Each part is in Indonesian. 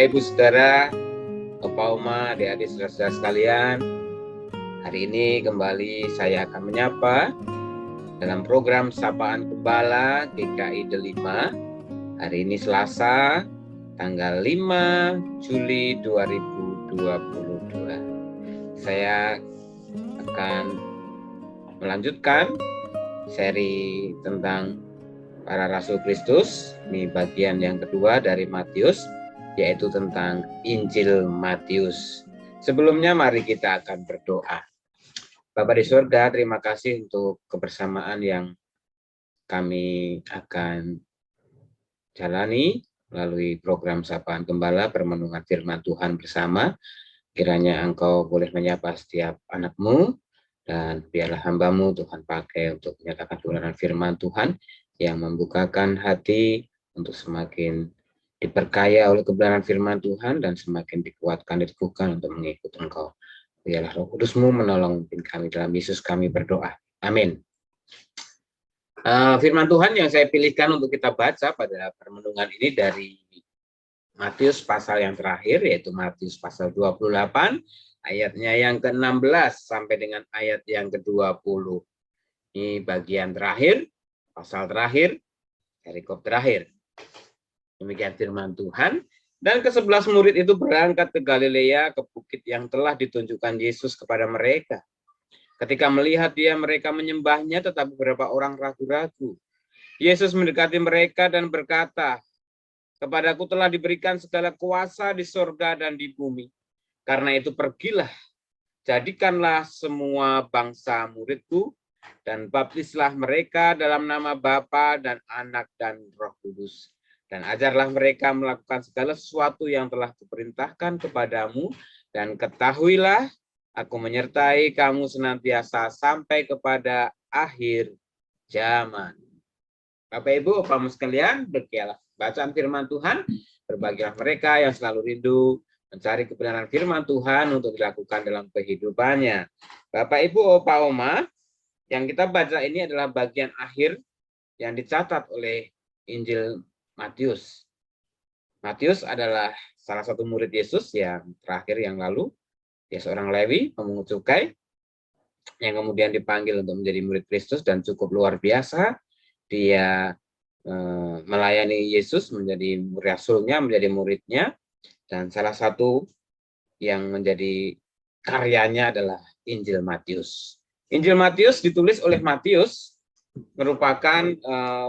Bapak Ibu Saudara, Bapak Oma, adik-adik saudara-saudara sekalian, hari ini kembali saya akan menyapa dalam program Sapaan Gembala GKI Delima. Hari ini Selasa, tanggal 5 Juli 2022. Saya akan melanjutkan seri tentang para Rasul Kristus. Ini bagian yang kedua dari Matius, yaitu tentang Injil Matius. Sebelumnya mari kita akan berdoa. Bapa di surga, terima kasih untuk kebersamaan yang kami akan jalani melalui program Sapaan Gembala Permenungan Firman Tuhan bersama. Kiranya Engkau boleh menyapa setiap anak-Mu, dan biarlah hamba-Mu Tuhan pakai untuk menyatakan kebenaran firman Tuhan yang membukakan hati untuk semakin diperkaya oleh kebenaran firman Tuhan dan semakin dikuatkan, diteguhkan untuk mengikut Engkau. Biarlah Roh Kudus-Mu menolong kami, dalam Yesus kami berdoa. Amin. Firman Tuhan yang saya pilihkan untuk kita baca pada permenungan ini dari Matius pasal yang terakhir, yaitu Matius pasal 28, ayatnya yang ke-16 sampai dengan ayat yang ke-20. Ini bagian terakhir, pasal terakhir, perikop terakhir. Demikian firman Tuhan. Dan ke-11 murid itu berangkat ke Galilea, ke bukit yang telah ditunjukkan Yesus kepada mereka. Ketika melihat dia, mereka menyembahnya, tetapi beberapa orang ragu-ragu. Yesus mendekati mereka dan berkata, "Kepadaku telah diberikan segala kuasa di sorga dan di bumi. Karena itu pergilah, jadikanlah semua bangsa muridku, dan baptislah mereka dalam nama Bapa dan Anak dan Roh Kudus. Dan ajarlah mereka melakukan segala sesuatu yang telah kuperintahkan kepadamu, dan ketahuilah, aku menyertai kamu senantiasa sampai kepada akhir zaman." Bapak Ibu, Bapak sekalian, demikianlah bacaan firman Tuhan. Berbahagialah mereka yang selalu rindu mencari kebenaran firman Tuhan untuk dilakukan dalam kehidupannya. Bapak Ibu, Opa Oma, yang kita baca ini adalah bagian akhir yang dicatat oleh Injil Matius. Matius adalah salah satu murid Yesus yang terakhir yang lalu. Dia seorang Lewi, pemungut cukai, yang kemudian dipanggil untuk menjadi murid Kristus dan cukup luar biasa. Dia melayani Yesus, menjadi rasulnya, menjadi muridnya, dan salah satu yang menjadi karyanya adalah Injil Matius. Injil Matius ditulis oleh Matius, merupakan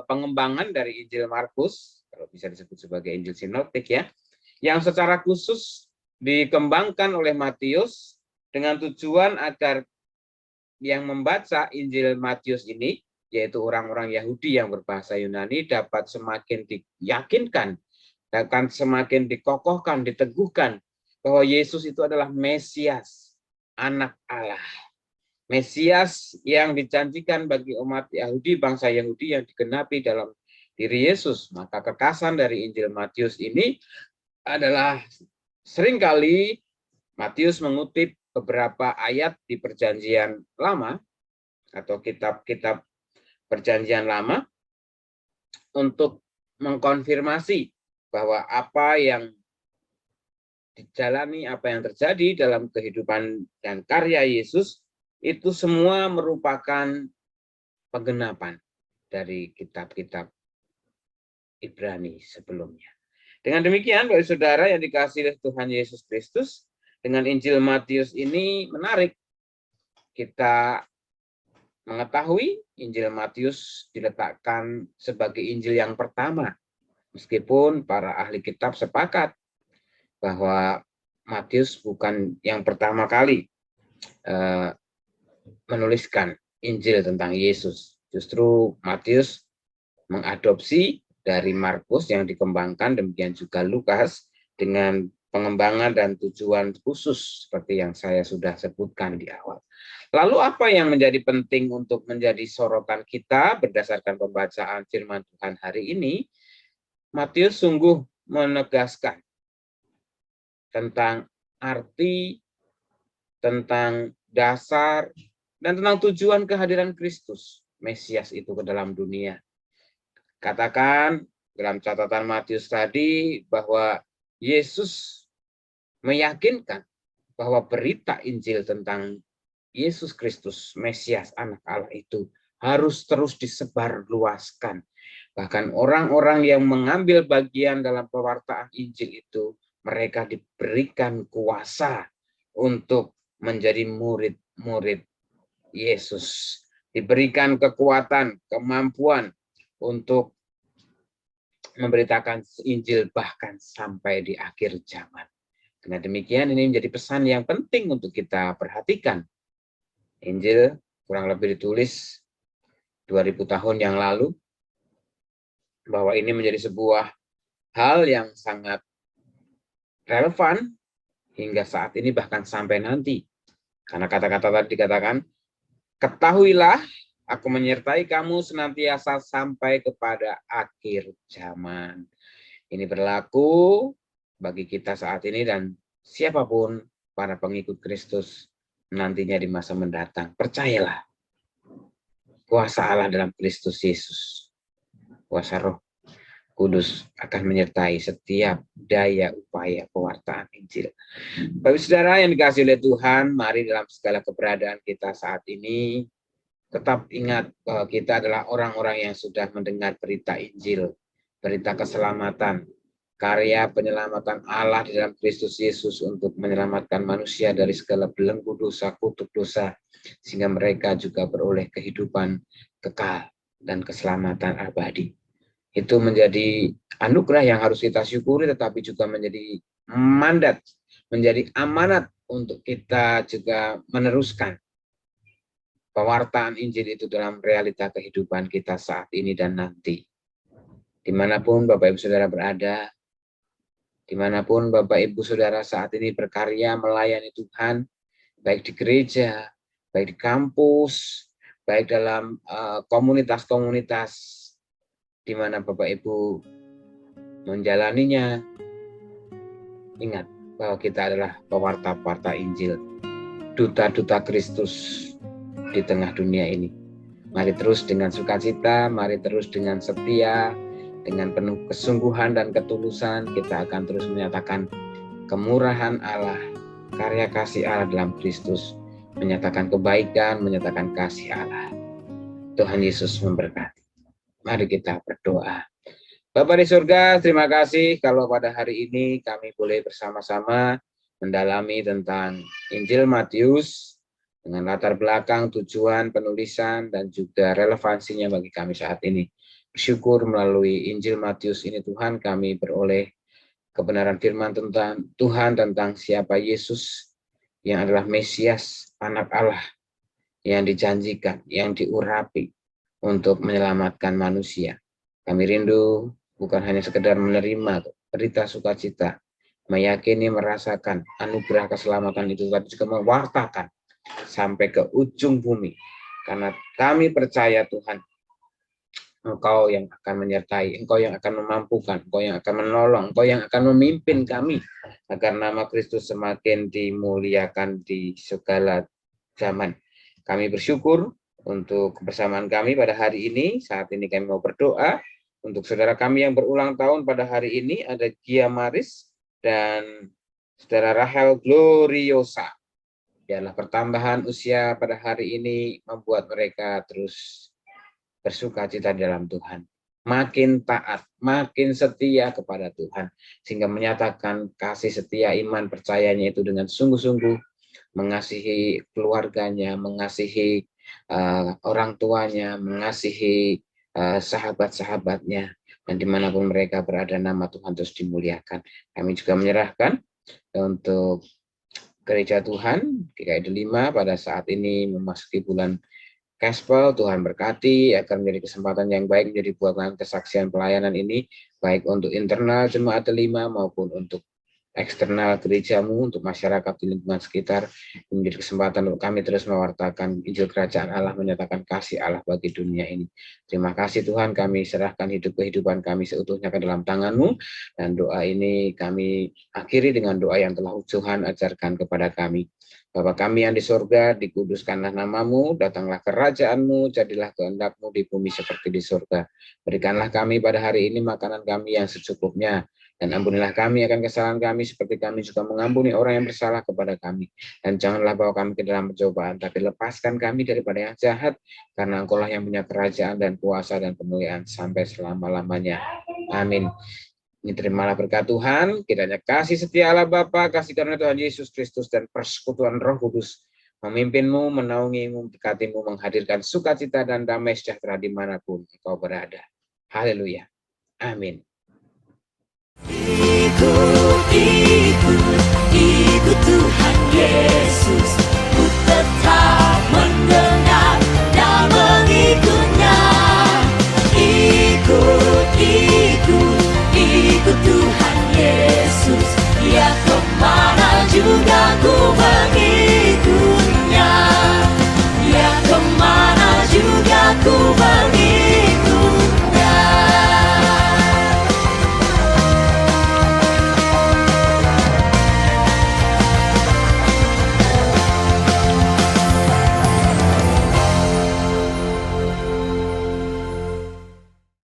pengembangan dari Injil Markus, kalau bisa disebut sebagai Injil Sinoptik ya, yang secara khusus dikembangkan oleh Matius dengan tujuan agar yang membaca Injil Matius ini, yaitu orang-orang Yahudi yang berbahasa Yunani, dapat semakin diyakinkan, akan semakin dikokohkan, diteguhkan bahwa Yesus itu adalah Mesias, anak Allah. Mesias yang dijanjikan bagi umat Yahudi, bangsa Yahudi yang digenapi dalam diri Yesus. Maka kekasan dari Injil Matius ini adalah seringkali Matius mengutip beberapa ayat di Perjanjian Lama atau kitab-kitab Perjanjian Lama untuk mengkonfirmasi bahwa apa yang dijalani, apa yang terjadi dalam kehidupan dan karya Yesus itu semua merupakan penggenapan dari kitab-kitab Ibrani sebelumnya. Dengan demikian, Bapak Saudara yang dikasihi oleh Tuhan Yesus Kristus, dengan Injil Matius ini menarik. Kita mengetahui Injil Matius diletakkan sebagai Injil yang pertama, meskipun para ahli kitab sepakat bahwa Matius bukan yang pertama kali menuliskan Injil tentang Yesus. Justru Matius mengadopsi dari Markus yang dikembangkan, demikian juga Lukas, dengan pengembangan dan tujuan khusus seperti yang saya sudah sebutkan di awal. Lalu apa yang menjadi penting untuk menjadi sorotan kita berdasarkan pembacaan firman Tuhan hari ini? Matius sungguh menegaskan tentang arti, tentang dasar, dan tentang tujuan kehadiran Kristus, Mesias itu ke dalam dunia. Katakan dalam catatan Matius tadi bahwa Yesus meyakinkan bahwa berita Injil tentang Yesus Kristus, Mesias, Anak Allah itu harus terus disebarluaskan. Bahkan orang-orang yang mengambil bagian dalam pewartaan Injil itu, mereka diberikan kuasa untuk menjadi murid-murid Yesus. Diberikan kekuatan, kemampuan untuk memberitakan Injil bahkan sampai di akhir zaman. Karena demikian ini menjadi pesan yang penting untuk kita perhatikan. Injil kurang lebih ditulis 2000 tahun yang lalu, bahwa ini menjadi sebuah hal yang sangat relevan hingga saat ini bahkan sampai nanti. Karena kata-kata tadi dikatakan, ketahuilah aku menyertai kamu senantiasa sampai kepada akhir zaman. Ini berlaku bagi kita saat ini dan siapapun para pengikut Kristus nantinya di masa mendatang. Percayalah, kuasa Allah dalam Kristus Yesus, kuasa Roh Kudus akan menyertai setiap daya upaya pewartaan Injil. Bapak saudara yang dikasihi oleh Tuhan, mari dalam segala keberadaan kita saat ini tetap ingat bahwa kita adalah orang-orang yang sudah mendengar berita Injil, berita keselamatan, karya penyelamatan Allah di dalam Kristus Yesus untuk menyelamatkan manusia dari segala belenggu dosa, kutuk dosa, sehingga mereka juga beroleh kehidupan kekal dan keselamatan abadi. Itu menjadi anugerah yang harus kita syukuri, tetapi juga menjadi mandat, menjadi amanat untuk kita juga meneruskan pewartaan Injil itu dalam realita kehidupan kita saat ini dan nanti. Dimanapun Bapak Ibu Saudara berada, dimanapun Bapak Ibu Saudara saat ini berkarya melayani Tuhan, baik di gereja, baik di kampus, baik dalam komunitas-komunitas di mana Bapak Ibu menjalaninya, ingat bahwa kita adalah pewarta-pewarta Injil, duta-duta Kristus di tengah dunia ini. Mari terus dengan sukacita, mari terus dengan setia, dengan penuh kesungguhan dan ketulusan, kita akan terus menyatakan kemurahan Allah, karya kasih Allah dalam Kristus, menyatakan kebaikan, menyatakan kasih Allah. Tuhan Yesus memberkati. Mari kita berdoa. Bapa di surga, terima kasih kalau pada hari ini kami boleh bersama-sama mendalami tentang Injil Matius dengan latar belakang, tujuan, penulisan, dan juga relevansinya bagi kami saat ini. Bersyukur melalui Injil Matius ini Tuhan kami beroleh kebenaran firman tentang Tuhan, tentang siapa Yesus yang adalah Mesias, Anak Allah yang dijanjikan, yang diurapi untuk menyelamatkan manusia. Kami rindu bukan hanya sekedar menerima berita sukacita, meyakini, merasakan anugerah keselamatan itu, tapi juga mewartakan sampai ke ujung bumi. Karena kami percaya Tuhan, Engkau yang akan menyertai, Engkau yang akan memampukan, Engkau yang akan menolong, Engkau yang akan memimpin kami, agar nama Kristus semakin dimuliakan di segala zaman. Kami bersyukur untuk kebersamaan kami pada hari ini. Saat ini kami mau berdoa untuk saudara kami yang berulang tahun pada hari ini, ada Gia Maris dan saudara Rahel Gloriosa. Biarlah pertambahan usia pada hari ini membuat mereka terus bersukacita dalam Tuhan. Makin taat, makin setia kepada Tuhan. Sehingga menyatakan kasih setia, iman, percayanya itu dengan sungguh-sungguh, mengasihi keluarganya, mengasihi orang tuanya, mengasihi sahabat-sahabatnya, dan dimanapun mereka berada nama Tuhan terus dimuliakan. Kami juga menyerahkan untuk gereja Tuhan GKI Delima pada saat ini memasuki bulan Gospel. Tuhan berkati akan menjadi kesempatan yang baik menjadi buatan kesaksian pelayanan ini, baik untuk internal jemaat Delima maupun untuk eksternal gerejamu, untuk masyarakat di lingkungan sekitar. Menjadi kesempatan untuk kami terus mewartakan Injil Kerajaan Allah, menyatakan kasih Allah bagi dunia ini. Terima kasih Tuhan, kami serahkan kehidupan kami seutuhnya ke dalam tangan-Mu, dan doa ini kami akhiri dengan doa yang telah Tuhan ajarkan kepada kami. Bapa kami yang di surga, dikuduskanlah nama-Mu, datanglah kerajaan-Mu, jadilah kehendak-Mu di bumi seperti di surga. Berikanlah kami pada hari ini makanan kami yang secukupnya, Dan ampunilah kami akan kesalahan kami, seperti kami juga mengampuni orang yang bersalah kepada kami. Dan janganlah bawa kami ke dalam pencobaan, tapi lepaskan kami daripada yang jahat, karena Engkau-lah yang punya kerajaan dan kuasa dan kemuliaan sampai selama-lamanya. Amin. Ini terimalah berkat Tuhan, kiranya kasih setia Allah Bapa, kasih karunia Tuhan Yesus Kristus, dan persekutuan Roh Kudus memimpinmu, menaungimu, mendekatimu, menghadirkan sukacita dan damai sejahtera dimanapun engkau berada. Haleluya. Amin. Ikut